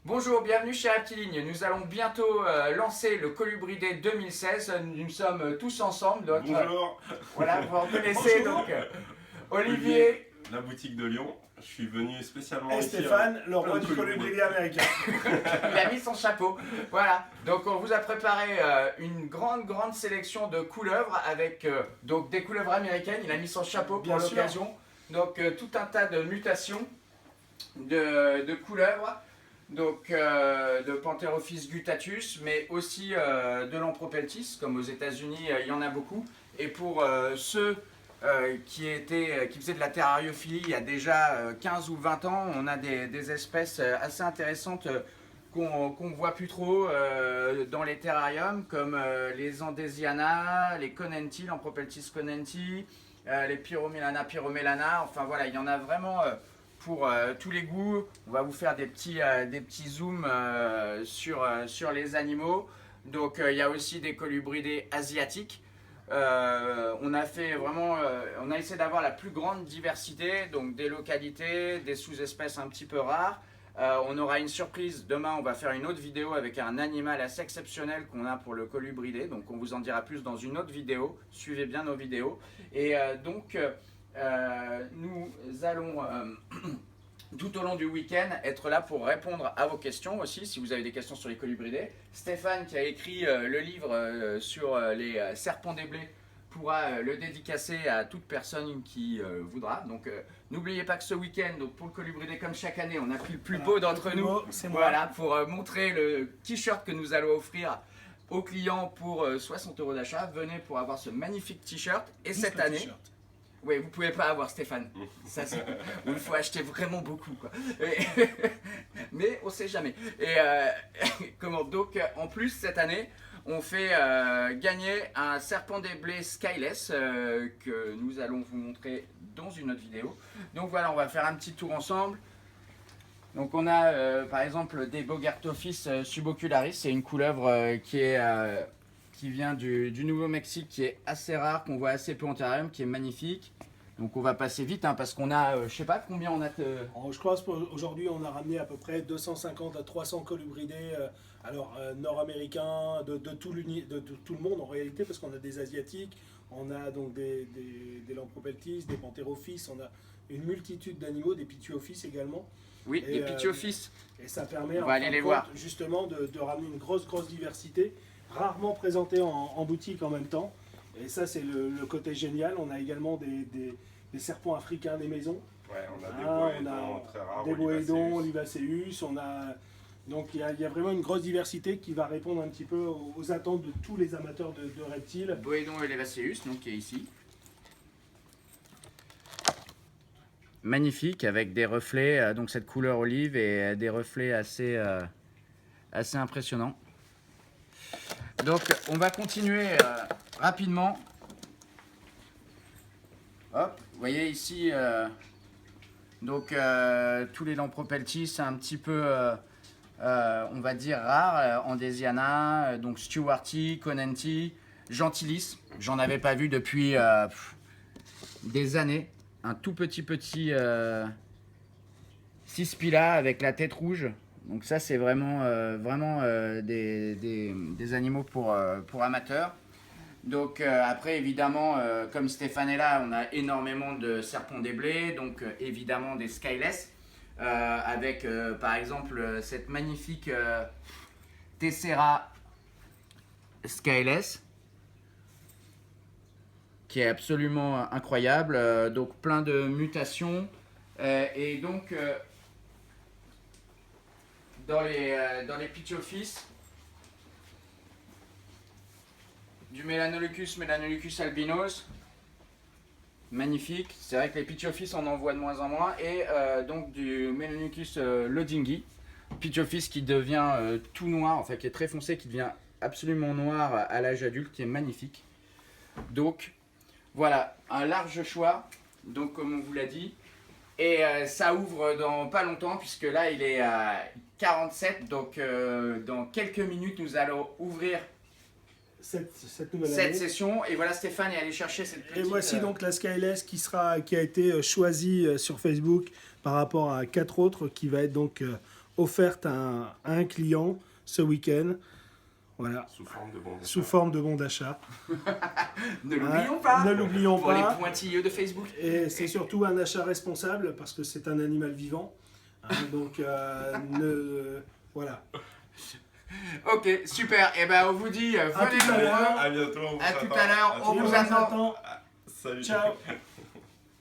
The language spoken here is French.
Bonjour, bienvenue chez Reptiligne. Nous allons bientôt lancer le Colubridé 2016. Nous sommes tous ensemble. Bonjour. Voilà, vous reconnaissez Bonjour. donc Olivier. La boutique de Lyon. Je suis venu spécialement Et ici. Stéphane, le plein roi de du colibri américain. Il a mis son chapeau. Voilà, donc on vous a préparé une grande sélection de couleuvres avec donc des couleuvres américaines. Il a mis son chapeau pour Bien sûr. l'occasion. Donc tout un tas de mutations de couleuvres. Donc de Pantherophis guttatus, mais aussi de Lampropeltis, comme aux États-Unis, il y en a beaucoup. Et pour ceux qui faisaient de la terrariophilie il y a déjà 15 ou 20 ans, on a des espèces assez intéressantes qu'on ne voit plus trop dans les terrariums, comme les Andesiana, les Conenti, Lampropeltis conenti, les Pyromélana, enfin voilà, il y en a vraiment pour tous les goûts. On va vous faire des petits zooms sur les animaux. Donc il y a aussi des colubridés asiatiques. On a fait vraiment, on a essayé d'avoir la plus grande diversité, donc des localités, des sous-espèces un petit peu rares. On aura une surprise, demain on va faire une autre vidéo avec un animal assez exceptionnel qu'on a pour le colubridé, donc on vous en dira plus dans une autre vidéo, suivez bien nos vidéos. Et donc nous allons tout au long du week-end être là pour répondre à vos questions aussi, si vous avez des questions sur les colubridés. Stéphane, qui a écrit le livre sur les serpents des blés, pourra le dédicacer à toute personne qui voudra. Donc n'oubliez pas que ce week-end, donc pour le colubridé comme chaque année, on a pris le plus beau d'entre nous, C'est moi. voilà, pour montrer le t-shirt que nous allons offrir aux clients pour 60 € d'achat. Venez pour avoir ce magnifique t-shirt. Et cette année, T-shirt. oui, vous pouvez pas avoir Stéphane. Ça, c'est... Il faut acheter vraiment beaucoup, quoi. Mais on sait jamais. Et comment donc, en plus cette année, on fait gagner un serpent des blés Skyless que nous allons vous montrer dans une autre vidéo. Donc voilà, on va faire un petit tour ensemble. Donc on a par exemple des Bogartophis subocularis, c'est une couleuvre qui vient du Nouveau-Mexique, qui est assez rare, qu'on voit assez peu en terrarium, qui est magnifique. Donc on va passer vite hein, parce qu'on a, je sais pas combien on a. Je crois qu'aujourd'hui on a ramené à peu près 250 à 300 colubridés, nord-américains, de tout le monde en réalité, parce qu'on a des asiatiques, on a donc des Lampropeltis, des Pantherophis, on a une multitude d'animaux, des Pityophis également. Oui, Et, des Pityophis. Et ça permet On va aller les voir. Justement de ramener une grosse diversité, rarement présentée en boutique en même temps. Et ça c'est le côté génial. On a également des serpents africains des maisons. Ouais, on a des On boédons a très rares. des boédons, Olivaceus, donc il y a vraiment une grosse diversité qui va répondre un petit peu aux attentes de tous les amateurs de reptiles. Boédon Elevaceus, donc qui est ici. Magnifique, avec des reflets, donc cette couleur olive et des reflets assez impressionnants. Donc on va continuer rapidement. Hop, vous voyez ici, donc tous les Lampropeltis, c'est un petit peu, on va dire, rare. Andesiana, donc Stewarti, Conenti, Gentilis. J'en avais pas vu depuis des années. Un tout petit Cispila avec la tête rouge. Donc ça c'est vraiment des animaux pour amateurs. Donc après évidemment comme Stéphane est là, on a énormément de serpents des blés, donc évidemment des Skyless avec par exemple cette magnifique Tessera Skyless qui est absolument incroyable, donc plein de mutations et donc dans les Pityophis, du Melanoleucus albinos, magnifique. C'est vrai que les Pityophis on en voit de moins en moins, et donc du Melanoleucus lodingi, Pityophis qui devient tout noir, en fait qui est très foncé, qui devient absolument noir à l'âge adulte, qui est magnifique. Donc voilà, un large choix, donc comme on vous l'a dit, et ça ouvre dans pas longtemps, puisque là il est à 47, donc dans quelques minutes nous allons ouvrir Cette nouvelle cette année. session. Et voilà, Stéphane est allé chercher cette petite... Et voici donc la Skyless qui a été choisie sur Facebook par rapport à 4 autres, qui va être donc offerte à un client ce week-end. Voilà, Sous forme de bon d'achat. sous forme de bon d'achat. Ne l'oublions pas. Ne l'oublions Pour les pas. pointilleux de Facebook. Et c'est surtout un achat responsable parce que c'est un animal vivant. Donc, voilà. Ok, super. Et ben on vous dit, tout à venez nous l'heure. voir. À bientôt. On vous À tout attend. à l'heure, on Et vous on attend. attend. Salut. Ciao.